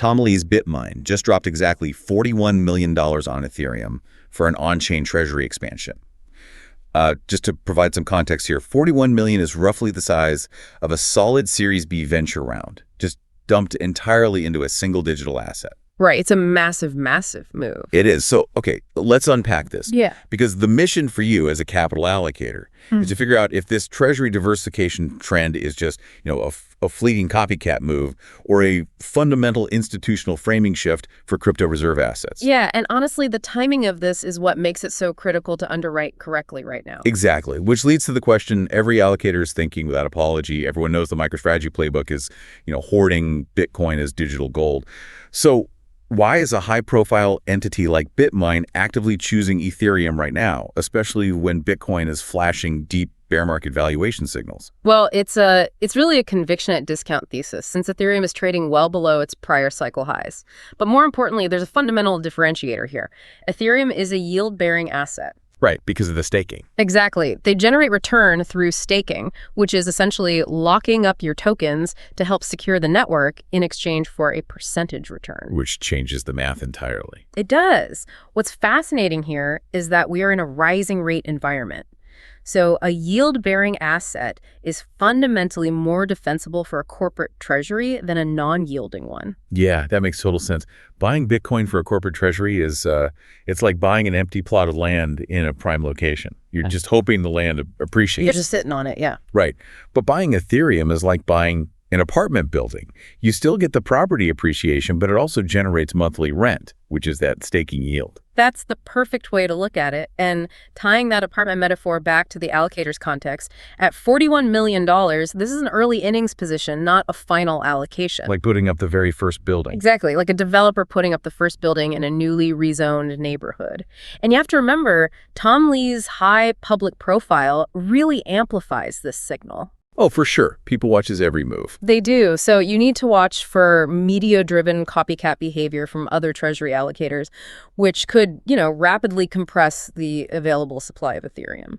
Tom Lee's Bitmine just dropped exactly $41 million on Ethereum for an on-chain treasury expansion. Just to provide some context here, 41 million is roughly the size of a solid Series B venture round, just dumped entirely into a single digital asset. Right. It's a massive, massive move. It is. So, okay, let's unpack this. Yeah. Because the mission for you as a capital allocator is to figure out if this treasury diversification trend is just, a fleeting copycat move or a fundamental institutional framing shift for crypto reserve assets. Yeah, and honestly, the timing of this is what makes it so critical to underwrite correctly right now. Exactly, which leads to the question every allocator is thinking without apology. Everyone knows the MicroStrategy playbook is, hoarding Bitcoin as digital gold. So why is a high-profile entity like Bitmine actively choosing Ethereum right now, especially when Bitcoin is flashing deep bear market valuation signals? Well, it's really a conviction at discount thesis, since Ethereum is trading well below its prior cycle highs. But more importantly, there's a fundamental differentiator here. Ethereum is a yield-bearing asset. Right, because of the staking. Exactly. They generate return through staking, which is essentially locking up your tokens to help secure the network in exchange for a percentage return. Which changes the math entirely. It does. What's fascinating here is that we are in a rising rate environment. So a yield-bearing asset is fundamentally more defensible for a corporate treasury than a non-yielding one. Yeah, that makes total sense. Buying Bitcoin for a corporate treasury is, it's like buying an empty plot of land in a prime location. You're just hoping the land appreciates. You're just sitting on it, yeah. Right. But buying Ethereum is like buying an apartment building. You still get the property appreciation, but it also generates monthly rent, which is that staking yield. That's the perfect way to look at it. And tying that apartment metaphor back to the allocators context, at $41 million, this is an early innings position, not a final allocation. Like putting up the very first building. Exactly, like a developer putting up the first building in a newly rezoned neighborhood. And you have to remember, Tom Lee's high public profile really amplifies this signal. Oh, for sure. People watch his every move. They do. So you need to watch for media-driven copycat behavior from other treasury allocators, which could, rapidly compress the available supply of Ethereum.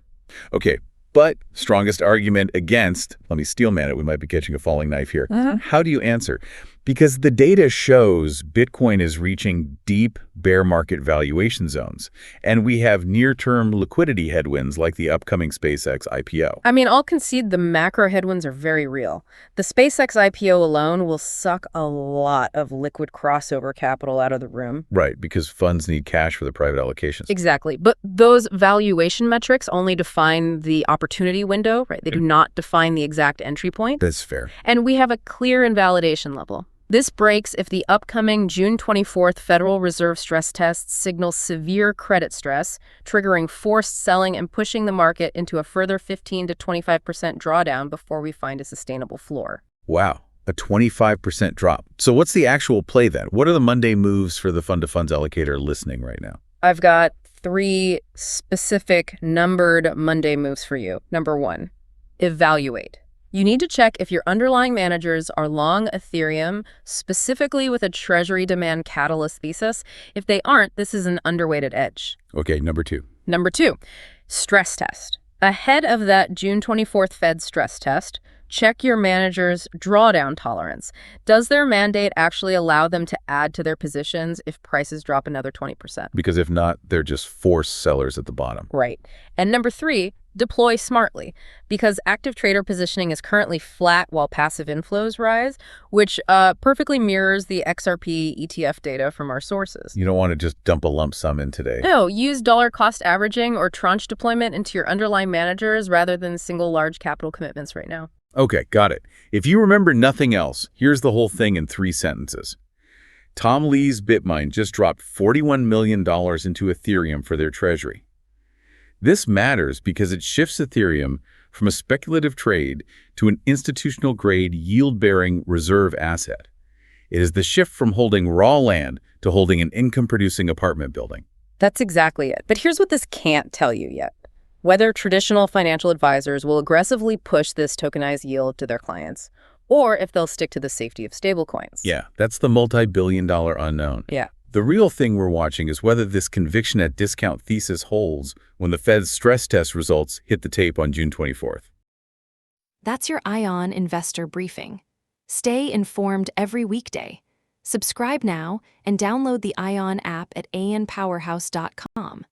Okay, but strongest argument against, let me steelman it, we might be catching a falling knife here. How do you answer? Because the data shows Bitcoin is reaching deep bear market valuation zones, and we have near-term liquidity headwinds like the upcoming SpaceX IPO. I mean, I'll concede the macro headwinds are very real. The SpaceX IPO alone will suck a lot of liquid crossover capital out of the room. Right, because funds need cash for the private allocations. Exactly. But those valuation metrics only define the opportunity window, right? They do not define the exact entry point. That's fair. And we have a clear invalidation level. This breaks if the upcoming June 24th Federal Reserve stress tests signal severe credit stress, triggering forced selling and pushing the market into a further 15 to 25% drawdown before we find a sustainable floor. Wow, a 25% drop. So what's the actual play then? What are the Monday moves for the fund-to-funds allocator listening right now? I've got 3 specific numbered Monday moves for you. Number 1, evaluate. You need to check if your underlying managers are long Ethereum, specifically with a treasury demand catalyst thesis. If they aren't, this is an underweighted edge. Okay, number 2. Number 2, stress test. Ahead of that June 24th Fed stress test, check your manager's drawdown tolerance. Does their mandate actually allow them to add to their positions if prices drop another 20%? Because if not, they're just forced sellers at the bottom. Right. And number 3, deploy smartly, because active trader positioning is currently flat while passive inflows rise, which perfectly mirrors the XRP ETF data from our sources. You don't want to just dump a lump sum in today. No, use dollar cost averaging or tranche deployment into your underlying managers rather than single large capital commitments right now. Okay, got it. If you remember nothing else, here's the whole thing in 3 sentences. Tom Lee's Bitmine just dropped $41 million into Ethereum for their treasury. This matters because it shifts Ethereum from a speculative trade to an institutional-grade, yield-bearing reserve asset. It is the shift from holding raw land to holding an income-producing apartment building. That's exactly it. But here's what this can't tell you yet. Whether traditional financial advisors will aggressively push this tokenized yield to their clients, or if they'll stick to the safety of stablecoins. Yeah, that's the multi-billion-dollar unknown. Yeah. The real thing we're watching is whether this conviction at discount thesis holds when the Fed's stress test results hit the tape on June 24th. That's your AION Investor briefing. Stay informed every weekday. Subscribe now and download the AION app at aionpowerhouse.com.